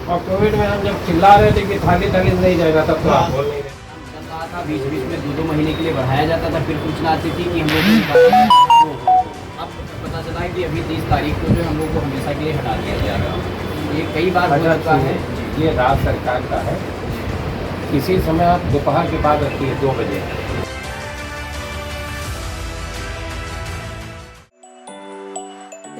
और कोविड में हम जब चिल्ला रहे थे कि थाली थाली नहीं जाएगा तब तो आप बोल नहीं रहे। चल रहा था, बीच बीच में 2-2 महीने के लिए बढ़ाया जाता था, फिर सूचना आती थी कि हम लोग अब पता चला है कि अभी 30 तारीख को जो हम लोग को हमेशा के लिए हटा दिया जाएगा। ये कई बार हो चुका है। ये राज्य सरकार का है। इसी समय आप दोपहर के बाद रखिए 2 बजे।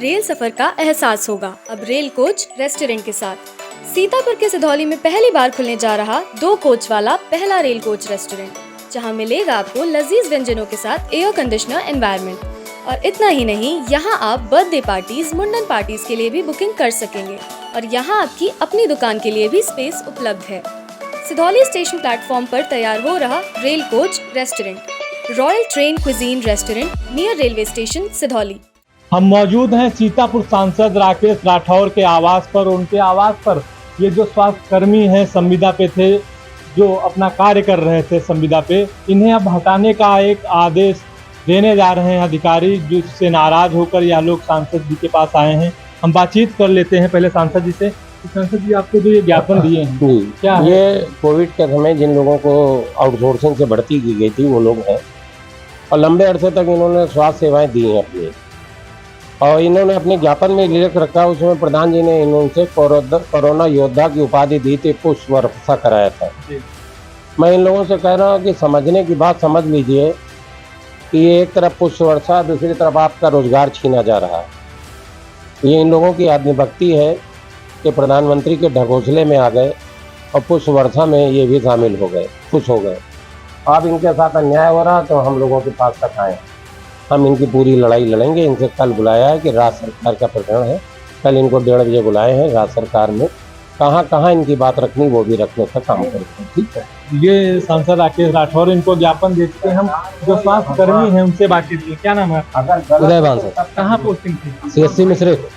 रेल सफर का एहसास होगा अब रेल कोच रेस्टोरेंट के साथ। सीतापुर के सिधौली में पहली बार खुलने जा रहा 2 कोच वाला पहला रेल कोच रेस्टोरेंट, जहां मिलेगा आपको लजीज व्यंजनों के साथ एयर कंडीशनर एनवायरनमेंट। और इतना ही नहीं, यहां आप बर्थडे पार्टीज, मुंडन पार्टीज के लिए भी बुकिंग कर सकेंगे और यहां आपकी अपनी दुकान के लिए भी स्पेस उपलब्ध है। सिधौली स्टेशन प्लेटफॉर्म पर तैयार हो रहा rail coach restaurant, royal train cuisine restaurant near railway station Sidhauli. हम मौजूद हैं सीतापुर सांसद राकेश राठौर के आवास पर। उनके आवास पर ये जो स्वास्थ्य कर्मी हैं संविदा पे थे, जो अपना कार्य कर रहे थे संविदा पे, इन्हें अब हटाने का एक आदेश देने जा रहे हैं अधिकारी, जिससे नाराज होकर यह लोग सांसद जी के पास आए हैं। हम बातचीत कर लेते हैं पहले सांसद जी से। सांसद जी, आपको जो ये ज्ञापन दिए हैं क्या है? ये कोविड के समय जिन लोगों को आउटसोर्सिंग से भर्ती की गई थी वो लोग हैं, और लंबे अरसे तक इन्होंने स्वास्थ्य सेवाएं दी हैं अपनी, और इन्होंने अपने ज्ञापन में लिख रखा। उसमें प्रधान जी ने इनसे कोरोना योद्धा की उपाधि दी थी, पुष्प वर्षा कराया था। मैं इन लोगों से कह रहा हूँ कि समझने की बात समझ लीजिए कि ये एक तरफ पुष्प वर्षा, दूसरी तरफ आपका रोजगार छीना जा रहा है। ये इन लोगों की आत्मभक्ति है कि प्रधानमंत्री के ढकोसले में आ गए और पुष्प वर्षा में ये भी शामिल हो गए, खुश हो गए। अब इनके साथ अन्याय हो रहा तो हम लोगों के पास तक आए, हम इनकी पूरी लड़ाई लड़ेंगे। इनसे कल बुलाया है कि राज्य सरकार का प्रकरण है, कल इनको 1:30 बजे बुलाए हैं राज्य सरकार में। कहाँ कहाँ इनकी बात रखनी वो भी रखने का काम करेंगे। ठीक है, ये सांसद राकेश राठौर, इनको ज्ञापन देते हैं। हम जो स्वास्थ्य कर्मी हैं उनसे बातचीत की। क्या नाम है? उदय बांसल। कहाँ पोस्टिंग थी? CSC मिश्रित।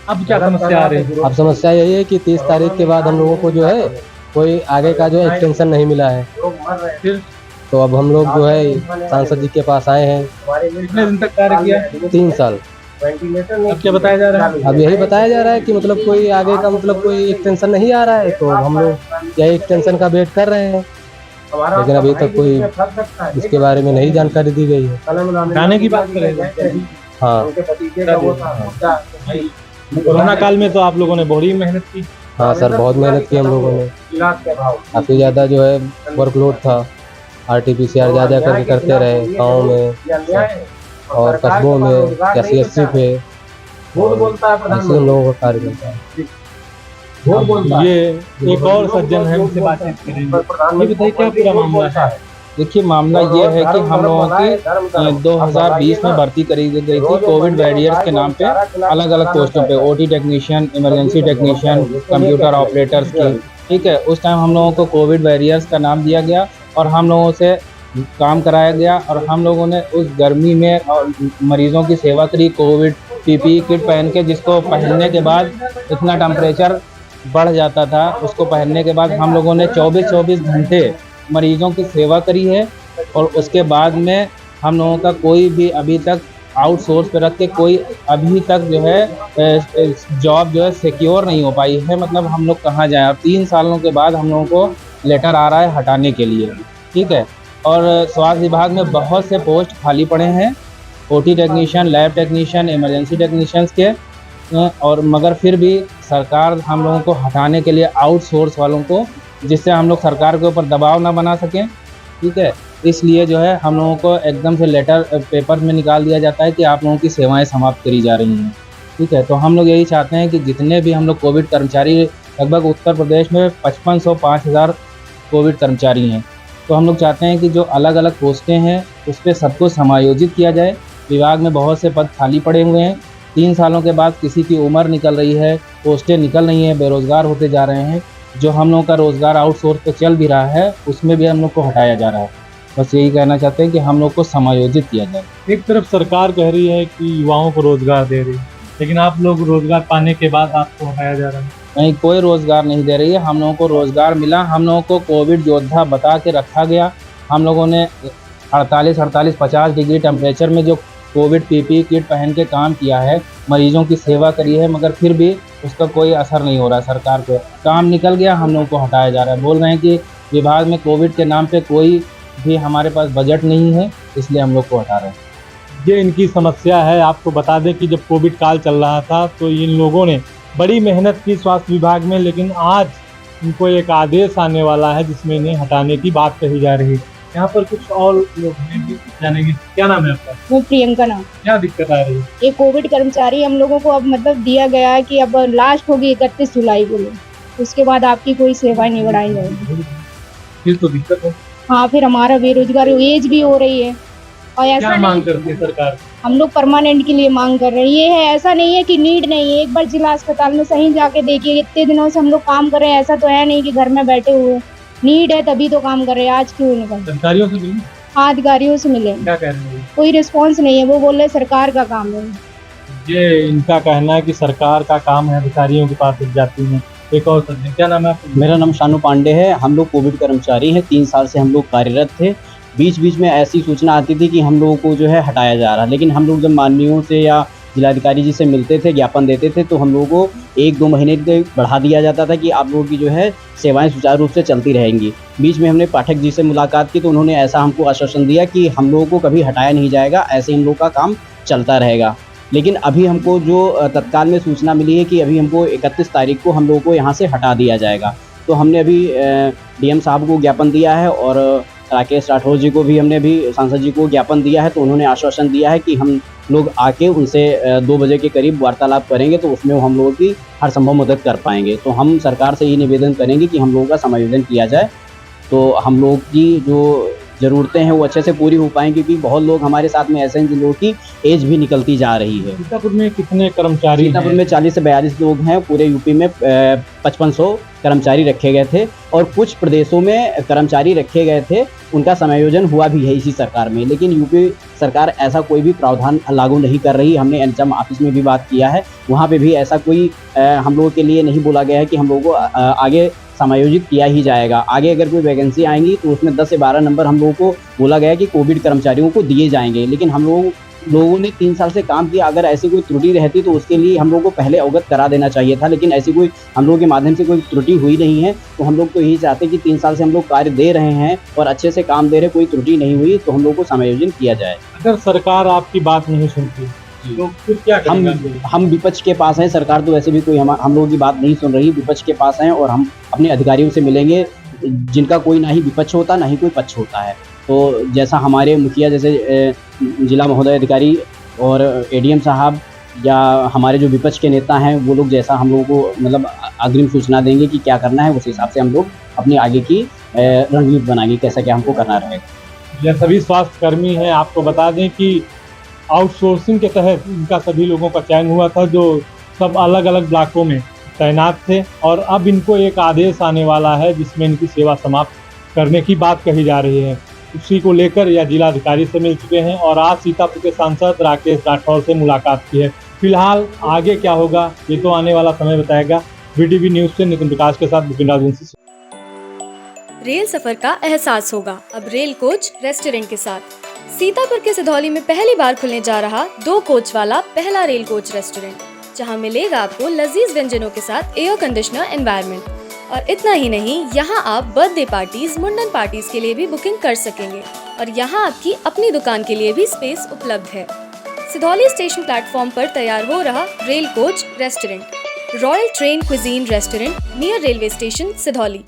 अब क्या समस्या आ रही है? अब समस्या यही है कि 30 तारीख के बाद हम लोगों को जो है कोई आगे का जो है एक्सटेंशन नहीं मिला है। फिर तो अब हम लोग जो है सांसद जी के पास आए हैं। कितने दिन तक कार्य किया? 3 साल। अब क्या बताया जा रहा है? अब यही बताया जा रहा है कि मतलब कोई आगे का मतलब कोई एक्सटेंशन नहीं आ रहा है, तो हम लोग यही एक्सटेंशन का वेट कर रहे हैं, लेकिन अभी तक कोई इसके बारे में नहीं जानकारी दी गई है। गाने की बात करें? हाँ, कोरोना काल में तो आप लोगों ने बड़ी मेहनत की। हाँ सर, बहुत मेहनत की हम लोगों ने। काफ़ी ज़्यादा जो है वर्कलोड था, RT-PCR ज़्यादा करके करते रहे गाँव में और कस्बों में, या CSC पे, ऐसे हम लोगों का कार्य करता है। ये एक और सज्जन है, उनसे बातचीत करेंगे। ये बताइए क्या पूरा मामला है? देखिए, मामला ये है कि हम लोगों की 2020 में भर्ती करी गई थी कोविड वॉरियर्स के नाम पे, अलग अलग पोस्टों पे, OT technician, emergency technician, computer operators की। ठीक है, उस टाइम हम लोगों को कोविड वॉरियर्स का नाम दिया गया और हम लोगों से काम कराया गया, और हम लोगों ने उस गर्मी में मरीजों की सेवा करी, कोविड PPE किट पहन के, जिसको पहनने के बाद इतना टेम्परेचर बढ़ जाता था, उसको पहनने के बाद हम लोगों ने 24-24 घंटे मरीजों की सेवा करी है। और उसके बाद में हम लोगों का कोई भी अभी तक आउटसोर्स पे रख के कोई अभी तक जो है जॉब जो है सिक्योर नहीं हो पाई है। मतलब हम लोग कहाँ जाएं? अब 3 सालों के बाद हम लोगों को लेटर आ रहा है हटाने के लिए। ठीक है, और स्वास्थ्य विभाग में बहुत से पोस्ट खाली पड़े हैं, OT technician, lab technician, emergency technicians के, और मगर फिर भी सरकार हम लोगों को हटाने के लिए आउटसोर्स वालों को, जिससे हम लोग सरकार के ऊपर दबाव ना बना सकें। ठीक है, इसलिए जो है हम लोगों को एकदम से लेटर पेपर में निकाल दिया जाता है कि आप लोगों की सेवाएं समाप्त करी जा रही हैं। ठीक है, तो हम लोग यही चाहते हैं कि जितने भी हम लोग कोविड कर्मचारी, लगभग उत्तर प्रदेश में 5500-5000 कोविड कर्मचारी हैं, तो हम लोग चाहते हैं कि जो अलग अलग पोस्टें हैं उस पर सबको समायोजित किया जाए। विभाग में बहुत से पद खाली पड़े हुए हैं, 3 सालों के बाद किसी की उम्र निकल रही है, पोस्टें निकल रही हैं, बेरोज़गार होते जा रहे हैं। जो हम लोगों का रोज़गार आउटसोर्स पे चल भी रहा है, उसमें भी हम लोग को हटाया जा रहा है। बस यही कहना चाहते हैं कि हम लोग को समायोजित किया जाए। एक तरफ सरकार कह रही है कि युवाओं को रोजगार दे रही है, लेकिन आप लोग रोजगार पाने के बाद आपको हटाया जा रहा है। नहीं, कोई रोज़गार नहीं दे रही है। हम लोगों को रोज़गार मिला, हम लोगों को कोविड योद्धा बता के रखा गया। हम लोगों ने 48-50 डिग्री टेम्परेचर में जो कोविड PPE किट पहन के काम किया है, मरीजों की सेवा करी है, मगर फिर भी उसका कोई असर नहीं हो रहा है सरकार को। काम निकल गया, हम लोगों को हटाया जा रहा है। बोल रहे हैं कि विभाग में कोविड के नाम पे कोई भी हमारे पास बजट नहीं है, इसलिए हम लोग को हटा रहे हैं। ये इनकी समस्या है। आपको बता दें कि जब कोविड काल चल रहा था तो इन लोगों ने बड़ी मेहनत की स्वास्थ्य विभाग में, लेकिन आज इनको एक आदेश आने वाला है जिसमें इन्हें हटाने की बात कही जा रही है। यहाँ पर कुछ और लोग हैं भी जानेंगे। क्या नाम है आपका? मैं प्रियंका नाम। क्या दिक्कत आ रही है? ये कोविड कर्मचारी हम लोगों को अब मतलब दिया गया है कि अब लास्ट होगी 31 जुलाई को, उसके बाद आपकी कोई सेवाएं नहीं बढ़ाई जाएगी। फिर तो दिक्कत है। हाँ, फिर हमारा बेरोजगारी एज भी हो रही है। और ऐसा क्या मांग करती है सरकार? हम लोग परमानेंट के लिए मांग कर रहे हैं। ये है, ऐसा नहीं है कि नीड नहीं है। एक बार जिला अस्पताल में सही जाके देखिए, इतने दिनों से हम लोग काम कर रहे हैं। ऐसा तो है नहीं कि घर में बैठे हुए, नीड है तभी तो काम कर रहे हैं। आज क्यों नहीं कर? अधिकारियों से मिली? हाँ, अधिकारियों से मिले, क्या कह रहे हैं? कोई रिस्पॉन्स नहीं है। वो बोल रहे सरकार का काम है। ये इनका कहना है कि सरकार का काम है, अधिकारियों के पास जाती है। एक और सर, क्या नाम है आपका? मेरा नाम शानू पांडे है। हम लोग कोविड कर्मचारी हैं, 3 साल से हम लोग कार्यरत थे। बीच बीच में ऐसी सूचना आती थी कि हम लोगों को जो है हटाया जा रहा है, लेकिन हम लोग जब माननीयों से या जिलाधिकारी जी से मिलते थे, ज्ञापन देते थे, तो हम लोगों को 1-2 महीने के बढ़ा दिया जाता था कि आप लोगों की जो है सेवाएं सुचारू रूप से चलती रहेंगी। बीच में हमने पाठक जी से मुलाकात की तो उन्होंने ऐसा हमको आश्वासन दिया कि हम लोगों को कभी हटाया नहीं जाएगा, ऐसे हम लोग का काम चलता रहेगा। लेकिन अभी हमको जो तत्काल में सूचना मिली है कि अभी हमको 31 तारीख को हम लोगों को यहाँ से हटा दिया जाएगा। तो हमने अभी डीएम साहब को ज्ञापन दिया है और राकेश राठौर जी को भी हमने अभी सांसद जी को ज्ञापन दिया है। तो उन्होंने आश्वासन दिया है कि हम लोग आके उनसे 2 बजे के करीब वार्तालाप करेंगे, तो उसमें हम लोगों की हर संभव मदद कर पाएंगे। तो हम सरकार से ये निवेदन करेंगे कि हम लोगों का समायोजन किया जाए, तो हम लोग की जो ज़रूरतें हैं वो अच्छे से पूरी हो पाएंगी, क्योंकि बहुत लोग हमारे साथ में ऐसे हैं जिन लोगों की एज भी निकलती जा रही है। सीतापुर में कितने कर्मचारी? सीतापुर में 40 से 42 लोग हैं। पूरे यूपी में 5500 कर्मचारी रखे गए थे और कुछ प्रदेशों में कर्मचारी रखे गए थे, उनका समायोजन हुआ भी है इसी सरकार में। लेकिन यूपी सरकार ऐसा कोई भी प्रावधान लागू नहीं कर रही। हमने एनएचएम ऑफिस में भी बात किया है, वहाँ पे भी ऐसा कोई हम लोगों के लिए नहीं बोला गया है कि हम लोगों को आगे समायोजित किया ही जाएगा। आगे अगर कोई वैकेंसी आएंगी तो उसमें 10 से 12 नंबर हम लोगों को बोला गया है कि कोविड कर्मचारियों को दिए जाएंगे। लेकिन हम लोगों ने 3 साल से काम किया, अगर ऐसी कोई त्रुटि रहती तो उसके लिए हम लोगों को पहले अवगत करा देना चाहिए था। लेकिन ऐसी कोई हम लोगों के माध्यम से कोई त्रुटि हुई नहीं है। तो हम लोग तो यही चाहते हैं कि 3 साल से हम लोग कार्य दे रहे हैं और अच्छे से काम दे रहे, कोई त्रुटि नहीं हुई, तो हम लोग को समायोजन किया जाए। अगर सरकार आपकी बात नहीं सुनती तो फिर क्या करेंगे? हम विपक्ष के पास हैं। सरकार तो वैसे भी कोई हम लोगों की बात नहीं सुन रही, विपक्ष के पास हैं और हम अपने अधिकारियों से मिलेंगे, जिनका कोई ना ही विपक्ष होता ना ही कोई पक्ष होता है। तो जैसा हमारे मुखिया जैसे जिला महोदय अधिकारी और एडीएम साहब या हमारे जो विपक्ष के नेता हैं, वो लोग जैसा हम लोगों को मतलब अग्रिम सूचना देंगे कि क्या करना है, उस हिसाब से हम लोग अपनी आगे की रणनीति बनाएंगे, कैसा क्या हमको करना रहेगा। यह सभी स्वास्थ्य कर्मी हैं। आपको बता दें कि आउटसोर्सिंग के तहत इनका सभी लोगों का चयन हुआ था, जो सब अलग अलग ब्लॉकों में तैनात थे, और अब इनको एक आदेश आने वाला है जिसमें इनकी सेवा समाप्त करने की बात कही जा रही है। उसी को लेकर यह जिलाधिकारी से मिल चुके हैं और आज सीतापुर के सांसद राकेश राठौर से मुलाकात की है। फिलहाल आगे क्या होगा ये तो आने वाला समय बताएगा। वीटीवी न्यूज़ से नितिन प्रकाश के साथ विपिन राजवंशी। रेल सफर का एहसास होगा अब रेल कोच रेस्टोरेंट के साथ। सीतापुर के सिधौली में पहली बार खुलने जा रहा 2 कोच वाला पहला रेल कोच रेस्टोरेंट, जहां मिलेगा आपको लजीज व्यंजनों के साथ एयर कंडीशनर एनवायरनमेंट। और इतना ही नहीं, यहाँ आप बर्थडे पार्टीज, मुंडन पार्टीज के लिए भी बुकिंग कर सकेंगे और यहाँ आपकी अपनी दुकान के लिए भी स्पेस उपलब्ध है। सिधौली स्टेशन प्लेटफॉर्म पर तैयार हो रहा rail coach restaurant, royal train cuisine restaurant near railway station Sidhauli.